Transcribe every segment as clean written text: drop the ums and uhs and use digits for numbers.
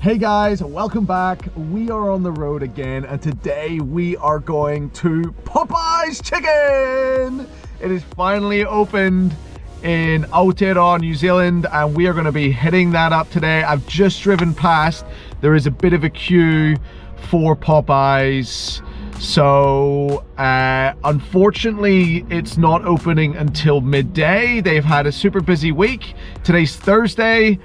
Hey guys, welcome back. We are on the road again, and today we are going to Popeyes Chicken. It is finally opened in Aotearoa, New Zealand, and we are going to be hitting that up today. I've just driven past. There is a bit of a queue for Popeyes. So unfortunately it's not opening until midday. They've had a super busy week. Today's Thursday,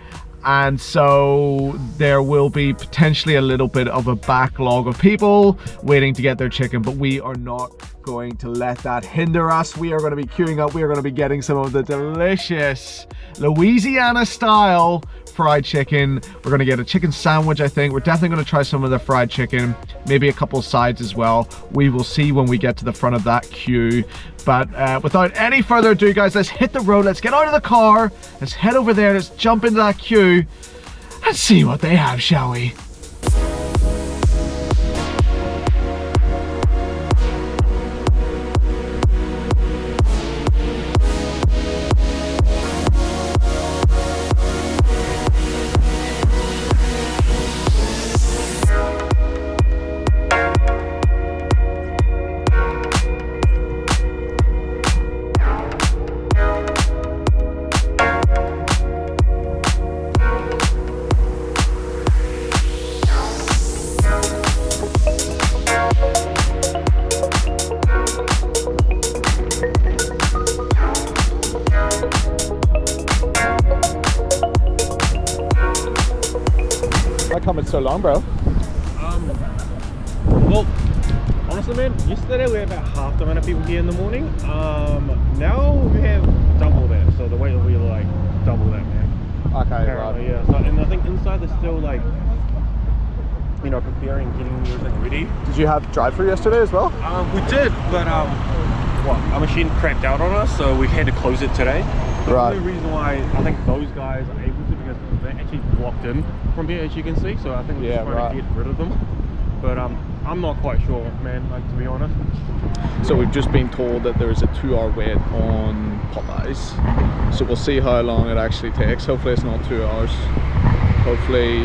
and so there will be potentially a little bit of a backlog of people waiting to get their chicken, but we are not going to let that hinder us. We are going to be queuing up. We are going to be getting some of the delicious Louisiana style fried chicken. We're going to get a chicken sandwich, I think. We're definitely going to try some of the fried chicken, maybe a couple of sides as well. We will see when we get to the front of that queue. But without any further ado, guys, let's hit the road. Let's get out of the car. Let's head over there. Let's jump into that queue and see what they have, shall we? Why come it's so long, bro? Well, honestly, man, yesterday we had about half the amount of people here in the morning. Now we have double that, so the wait will be like double that, man. Okay, right. Yeah, so, and I think inside they're still like, you know, preparing, getting everything ready. Did you have drive-through yesterday as well? We did, but our machine crapped out on us, so we had to close it today. The only reason why I think those guys are able to, because they're actually blocked in from here, as you can see, so I think we're just trying to get rid of them. But I'm not quite sure, man, like, to be honest. So we've just been told that there is a 2-hour wait on Popeyes. So we'll see how long it actually takes. Hopefully it's not 2 hours. Hopefully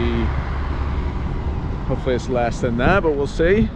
it's less than that, but we'll see.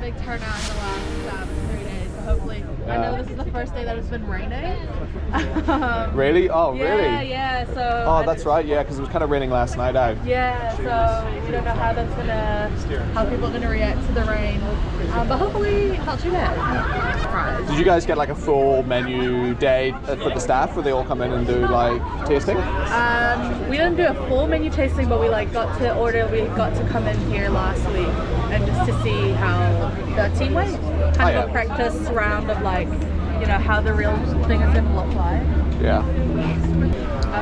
Big turnout in the last 3 days, so hopefully, I know this is the first day that it's been raining. Really? Oh, yeah, really? Yeah, so... Oh, that's right, yeah, because it was kind of raining last night out. Yeah, so we don't know how that's how people are gonna react to the rain, but hopefully not too bad. Did you guys get like a full menu day for the staff, where they all come in and do like tasting? We didn't do a full menu tasting, but we got to come in here last week and just to see how the team went. Kind of a practice round of how the real thing is going to look like. Yeah.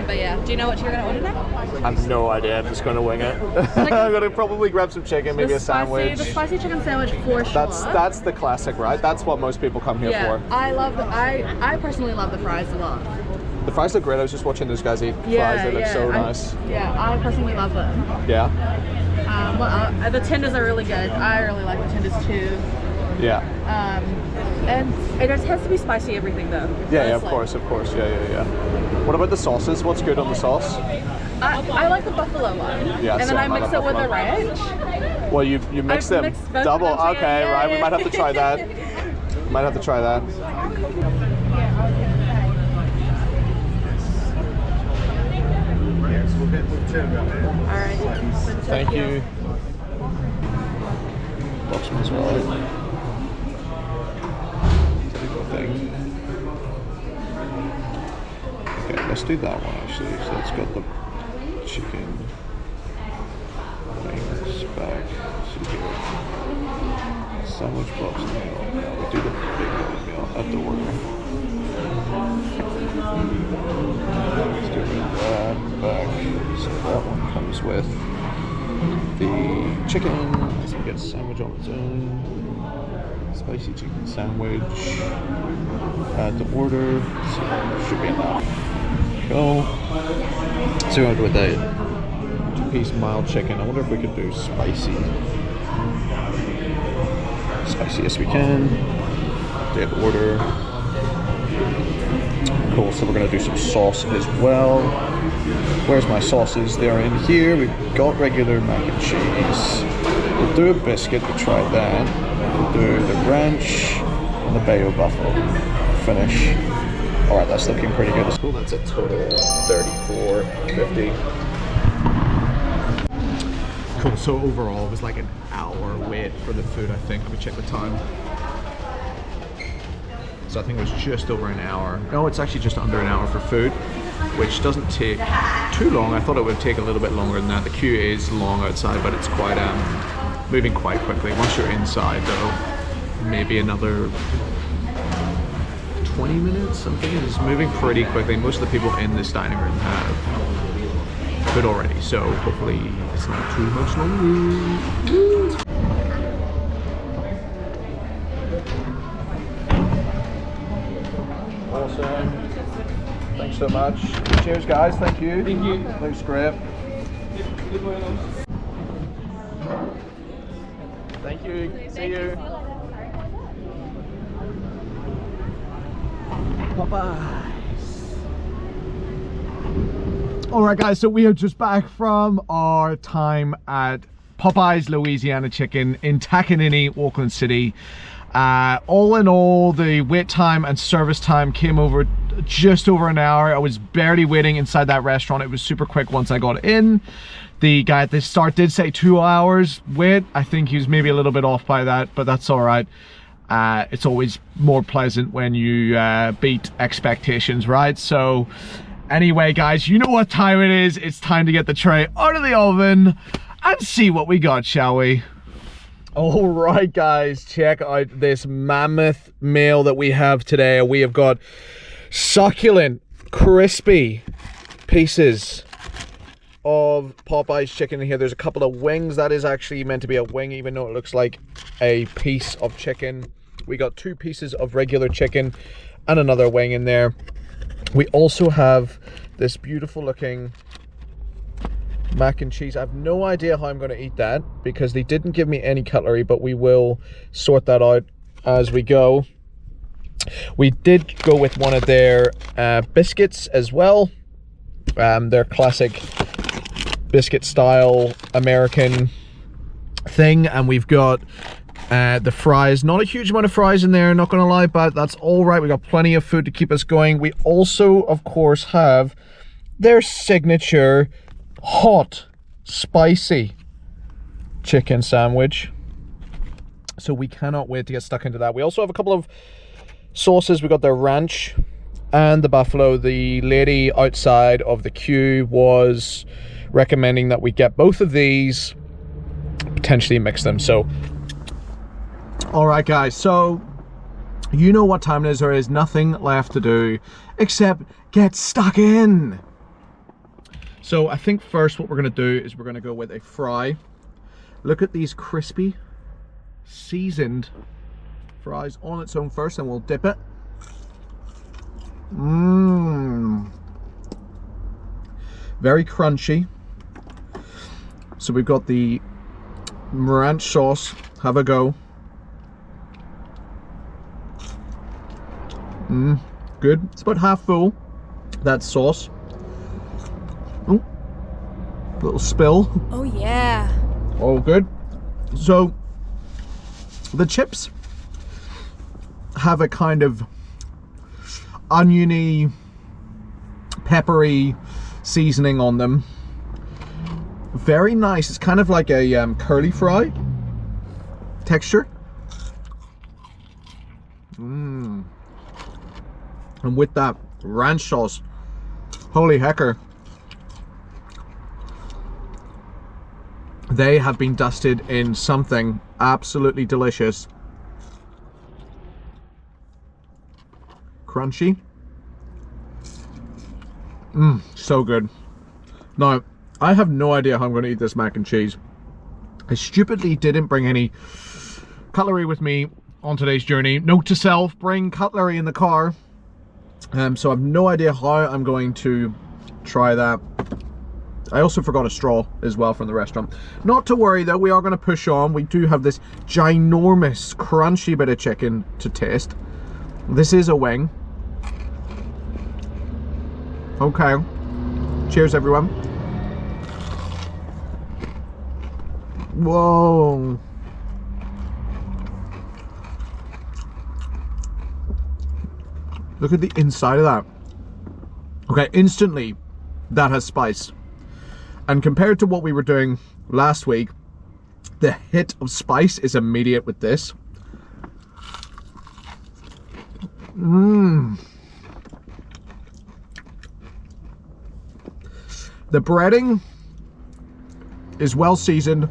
But yeah, do you know what you're going to order now? I have no idea. I'm just going to wing it. I'm going to probably grab some chicken, maybe a sandwich. The spicy chicken sandwich for sure. That's the classic, right? That's what most people come here for. I personally love the fries a lot. The fries look great. I was just watching those guys eat fries. They look so nice. I personally love them. Yeah. The tenders are really good. I really like the tenders too. Yeah. And it just has to be spicy everything though. Yeah, of course. Yeah. What about the sauces? What's good on the sauce? I like the buffalo one. Yeah, and then I mix it with the ranch. Well, you mix them double. Okay, right. We might have to try that. thank you. Boxman as well. Typical thing. Okay, let's do that one actually. So it's got the chicken wings back. Sandwich box meal. No, we do the big meal at the order. Let's do that back. So that one comes with the chicken. So you get a sandwich on its own. Spicy chicken sandwich. Add the order. So should be enough. Go. So we went with a 2-piece mild chicken. I wonder if we could do spicy. Spiciest we can. They have order. Cool, so we're gonna do some sauce as well. Where's my sauces? They are in here. We've got regular mac and cheese. We'll do a biscuit, we'll try that. We'll do the ranch and the Bayo buffalo. Finish. Alright, that's looking pretty good. Cool, that's a total of $34.50. Cool, so overall it was like an hour wait for the food, I think. Let me check the time. So I think it was just over an hour. No, it's actually just under an hour for food, which doesn't take too long. I thought it would take a little bit longer than that. The queue is long outside, but it's quite moving quite quickly. Once you're inside though, maybe another 20 minutes, I'm thinking. It's moving pretty quickly. Most of the people in this dining room have food already, so hopefully it's not too much longer. Awesome. Thanks so much. Cheers, guys. Thank you. Thank you. Looks great. Thank you. See you. Popeyes. Alright guys, so we are just back from our time at Popeyes Louisiana Chicken in Takanini, Auckland City. All in all, the wait time and service time came over just over an hour. I was barely waiting inside that restaurant. It was super quick once I got in. The guy at the start did say 2 hours wait. I think he was maybe a little bit off by that, but that's all right. It's always more pleasant when you beat expectations, right? So anyway, guys, you know what time it is. It's time to get the tray out of the oven and see what we got, shall we? All right, guys, check out this mammoth meal that we have today. We have got succulent, crispy pieces of Popeyes chicken in here. There's a couple of wings. That is actually meant to be a wing, even though it looks like a piece of chicken. We got 2 pieces of regular chicken and another wing in there. We also have this beautiful looking mac and cheese. I have no idea how I'm going to eat that because they didn't give me any cutlery, but we will sort that out as we go. We did go with one of their biscuits as well. Their classic biscuit style American thing, and we've got the fries. Not a huge amount of fries in there, not gonna lie, but that's all right. We got plenty of food to keep us going. We also, of course, have their signature hot, spicy chicken sandwich. So we cannot wait to get stuck into that. We also have a couple of sauces. We got their ranch and the buffalo. The lady outside of the queue was recommending that we get both of these, potentially mix them. So all right, guys, so you know what time it is. There is nothing left to do except get stuck in. So I think first what we're gonna do is we're gonna go with a fry. Look at these crispy, seasoned fries on its own first, and we'll dip it. Very crunchy. So we've got the ranch sauce. Have a go. Good. It's about half full, that sauce. Oh, little spill. Oh yeah. Oh, good. So the chips have a kind of oniony, peppery seasoning on them. Very nice. It's kind of like a curly fry texture. And with that ranch sauce, holy hecker. They have been dusted in something absolutely delicious. Crunchy. So good. Now, I have no idea how I'm going to eat this mac and cheese. I stupidly didn't bring any cutlery with me on today's journey. Note to self, bring cutlery in the car. So I have no idea how I'm going to try that. I also forgot a straw as well from the restaurant. Not to worry though, we are going to push on. We do have this ginormous, crunchy bit of chicken to taste. This is a wing. Okay. Cheers, everyone. Whoa. Look at the inside of that. Okay, instantly that has spice. And compared to what we were doing last week, the hit of spice is immediate with this. The breading is well seasoned,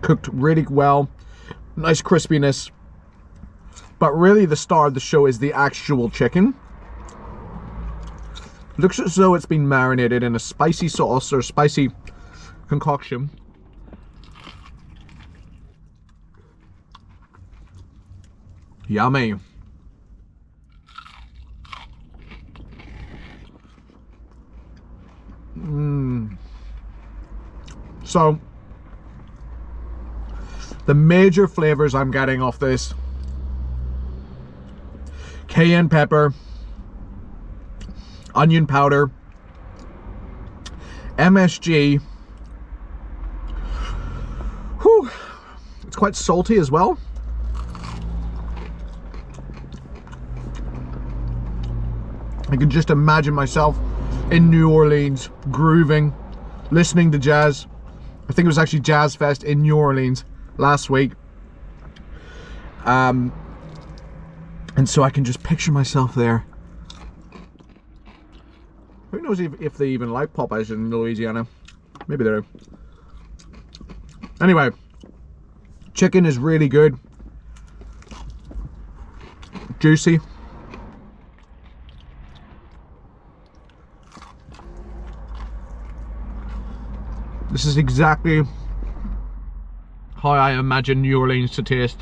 cooked really well, nice crispiness. But really the star of the show is the actual chicken. Looks as though it's been marinated in a spicy sauce or spicy concoction. Yummy. So, the major flavors I'm getting off this: cayenne pepper, onion powder, MSG. Whew. It's quite salty as well. I can just imagine myself in New Orleans, grooving, listening to jazz. I think it was actually Jazz Fest in New Orleans last week. And so I can just picture myself there. Who knows if they even like Popeyes in Louisiana? Maybe they do. Anyway, chicken is really good. Juicy. This is exactly how I imagine New Orleans to taste.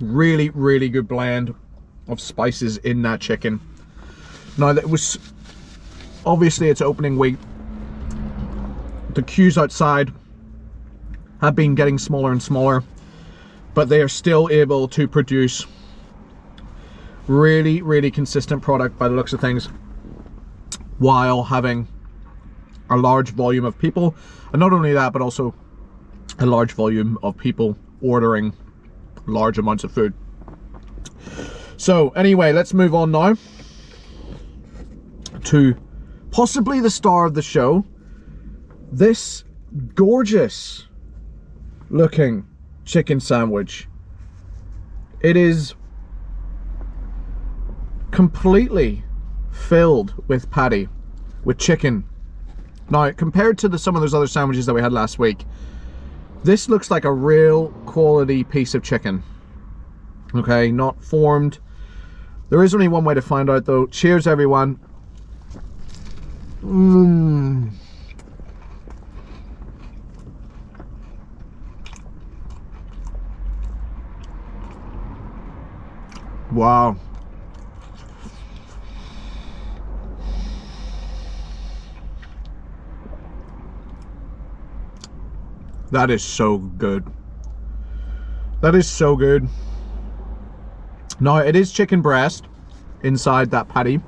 Really, really good blend of spices in that chicken. Now, that was obviously it's opening week. The queues outside have been getting smaller and smaller, but they are still able to produce really, really consistent product by the looks of things, while having a large volume of people, and not only that, but also a large volume of people ordering large amounts of food. So anyway, let's move on now to possibly the star of the show, this gorgeous looking chicken sandwich. It is completely filled with patty, with chicken. Now, compared to some of those other sandwiches that we had last week, this looks like a real quality piece of chicken. Okay, not formed. There is only one way to find out though. Cheers, everyone. Wow. That is so good. That is so good. Now, it is chicken breast inside that patty.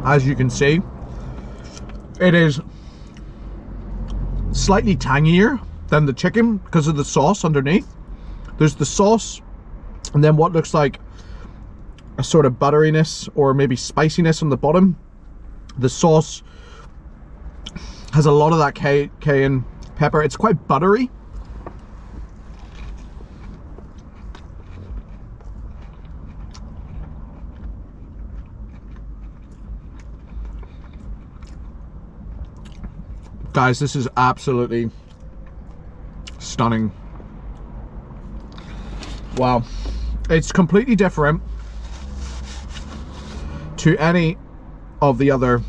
As you can see, It is slightly tangier than the chicken because of the sauce underneath. There's the sauce and then what looks like a sort of butteriness or maybe spiciness on the bottom. The sauce has a lot of that cayenne pepper. It's quite buttery. Guys, this is absolutely stunning. Wow. It's completely different to any of the other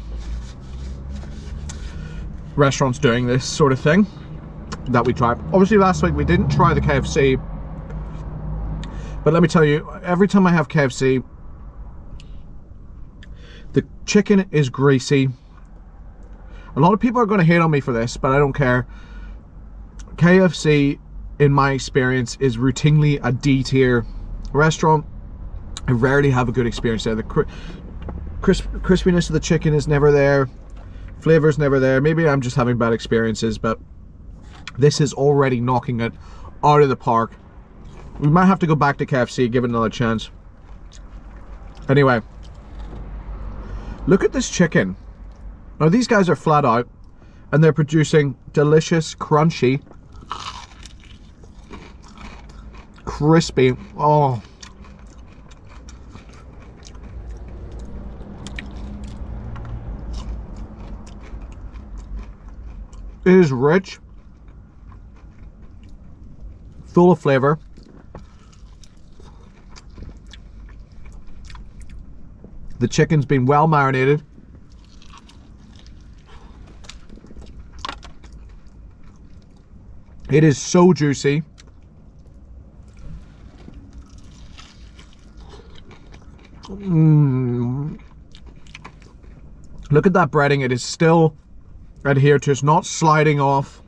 restaurants doing this sort of thing that we tried. Obviously last week we didn't try the KFC, but let me tell you, every time I have KFC, the chicken is greasy. A lot of people are going to hate on me for this, but I don't care. KFC, in my experience, is routinely a D-tier restaurant. I rarely have a good experience there. The crispiness of the chicken is never there. Flavor's never there. Maybe I'm just having bad experiences, but this is already knocking it out of the park. We might have to go back to KFC, give it another chance. Anyway, look at this chicken. Now these guys are flat out and they're producing delicious, crunchy, crispy, oh. It is rich, full of flavor. The chicken's been well marinated. It is so juicy. Look at that breading. It is still adhered to. It's not sliding off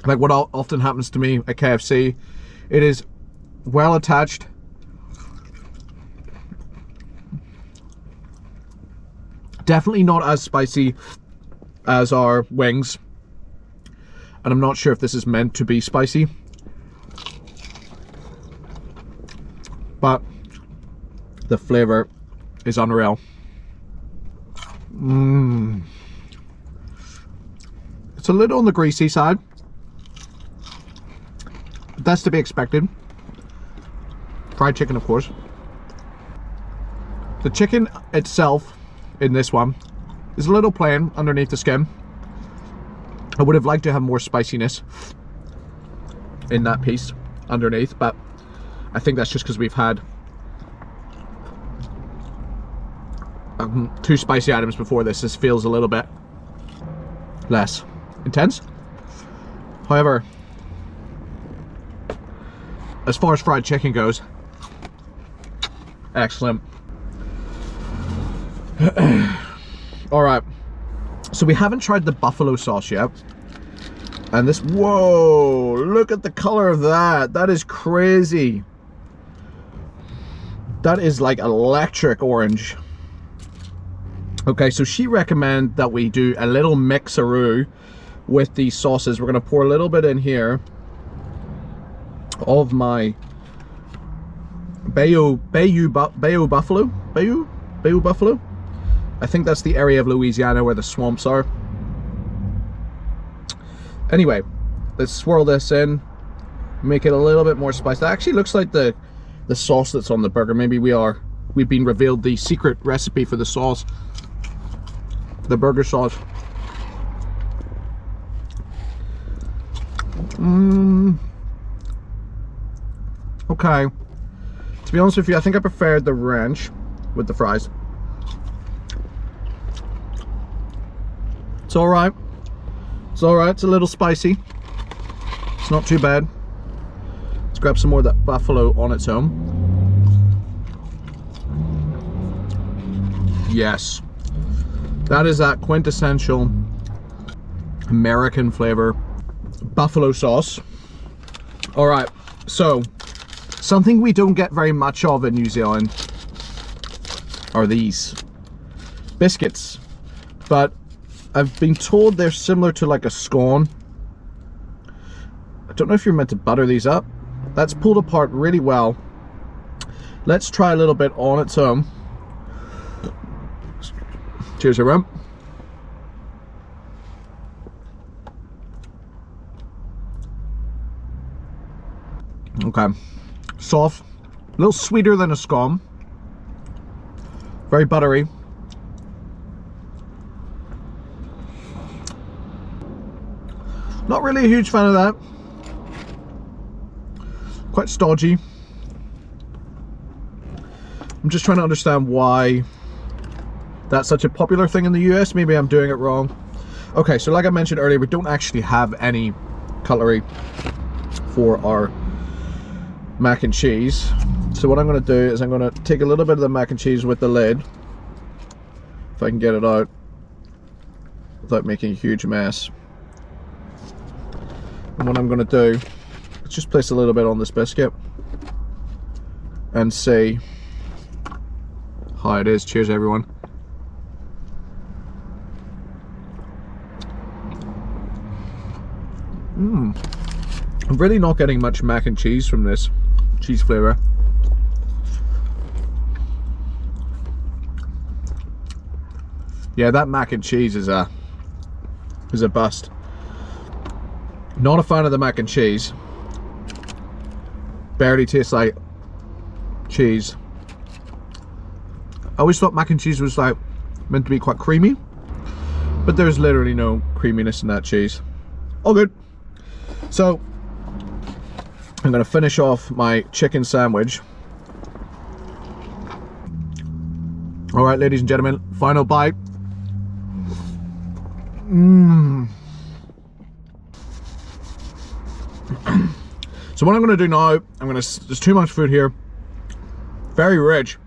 like what often happens to me at KFC. It is well attached. Definitely not as spicy as our wings. And I'm not sure if this is meant to be spicy, but the flavor is unreal. It's a little on the greasy side. That's to be expected. Fried chicken, of course. The chicken itself in this one is a little plain underneath the skin. I would have liked to have more spiciness in that piece underneath, but I think that's just because we've had two spicy items before this. This feels a little bit less intense. However, as far as fried chicken goes, excellent. All right, so we haven't tried the buffalo sauce yet. And this, whoa, look at the color of that. That is crazy. That is like electric orange. Okay, so she recommended that we do a little mixaroo with these sauces. We're gonna pour a little bit in here of my Bayou buffalo. I think that's the area of Louisiana where the swamps are. Anyway, let's swirl this in, make it a little bit more spicy. That actually looks like the sauce that's on the burger. Maybe we've been revealed the secret recipe for the sauce, the burger sauce. Okay, to be honest with you, I think I preferred the ranch with the fries. It's all right. It's all right. It's a little spicy. It's not too bad. Let's grab some more of that buffalo on its own. Yes, that is that quintessential American flavor, buffalo sauce. All right, so something we don't get very much of in New Zealand are these biscuits, but I've been told they're similar to like a scone. I don't know if you're meant to butter these up. That's pulled apart really well. Let's try a little bit on its own. Cheers, everyone. Okay, soft, a little sweeter than a scone, very buttery. Not really a huge fan of that. Quite stodgy. I'm just trying to understand why that's such a popular thing in the US. Maybe I'm doing it wrong. Okay, so like I mentioned earlier, we don't actually have any cutlery for our mac and cheese. So what I'm going to do is I'm going to take a little bit of the mac and cheese with the lid, if I can get it out without making a huge mess. And what I'm going to do is just place a little bit on this biscuit and see how it is. Cheers, everyone. I'm really not getting much mac and cheese from this cheese flavor. Yeah, that mac and cheese is a bust. Not a fan of the mac and cheese. Barely tastes like cheese. I always thought mac and cheese was like meant to be quite creamy, but there's literally no creaminess in that cheese. All good. So I'm going to finish off my chicken sandwich. All right, ladies and gentlemen, final bite. So what I'm going to do now, there's too much food here, very rich.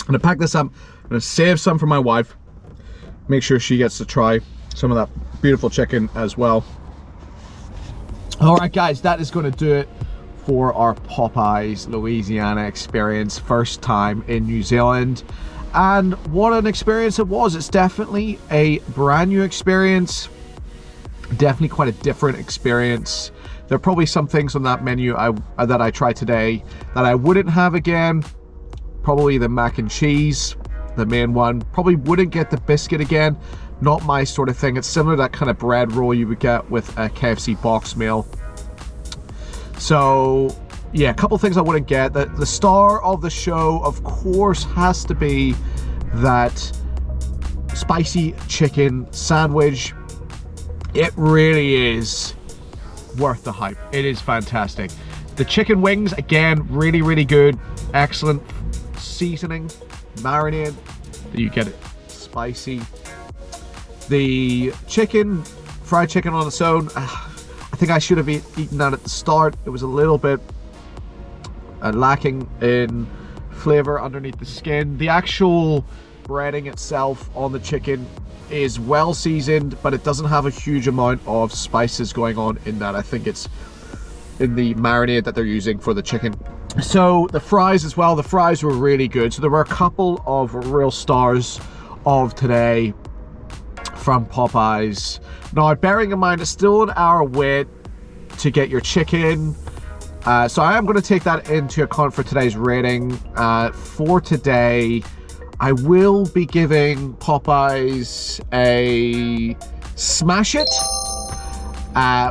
I'm going to pack this up. I'm going to save some for my wife, make sure she gets to try some of that beautiful chicken as well. All right, guys, that is going to do it for our Popeyes Louisiana experience. First time in New Zealand, and what an experience it was. It's definitely a brand new experience, definitely quite a different experience. There are probably some things on that menu that I tried today that I wouldn't have again. Probably the mac and cheese, the main one. Probably wouldn't get the biscuit again. Not my sort of thing. It's similar to that kind of bread roll you would get with a KFC box meal. So yeah, a couple things I wouldn't get. The star of the show, of course, has to be that spicy chicken sandwich. It really is worth the hype. It is fantastic. The chicken wings, again, really, really good. Excellent seasoning, marinade. You get it spicy. The chicken, fried chicken on its own, I think I should have eaten that at the start. It was a little bit lacking in flavor underneath the skin. The actual breading itself on the chicken is well seasoned, but it doesn't have a huge amount of spices going on in that. I think it's in the marinade that they're using for the chicken. So the fries as well, the fries were really good. So there were a couple of real stars of today from Popeyes. Now, bearing in mind, it's still an hour wait to get your chicken. So I am going to take that into account for today's rating. For today, I will be giving Popeyes a smash it.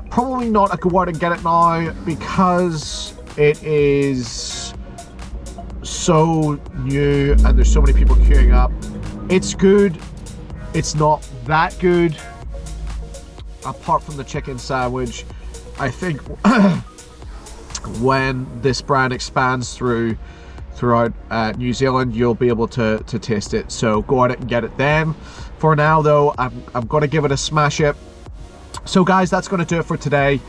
Probably not a go out and get it now because it is so new and there's so many people queuing up. It's good. It's not that good apart from the chicken sandwich. I think when this brand expands throughout New Zealand, you'll be able to taste it. So go out and get it then. For now though, I'm going to give it a smash it. So guys, that's going to do it for today.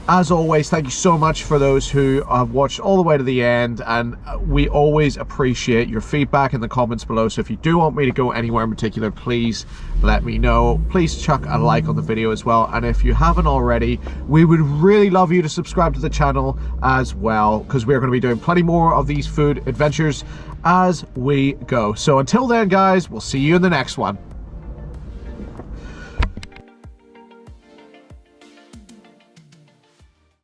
As always, thank you so much for those who have watched all the way to the end, and we always appreciate your feedback in the comments below. So if you do want me to go anywhere in particular, please let me know. Please chuck a like on the video as well, and if you haven't already, we would really love you to subscribe to the channel as well, because we're going to be doing plenty more of these food adventures as we go. So until then guys, we'll see you in the next one.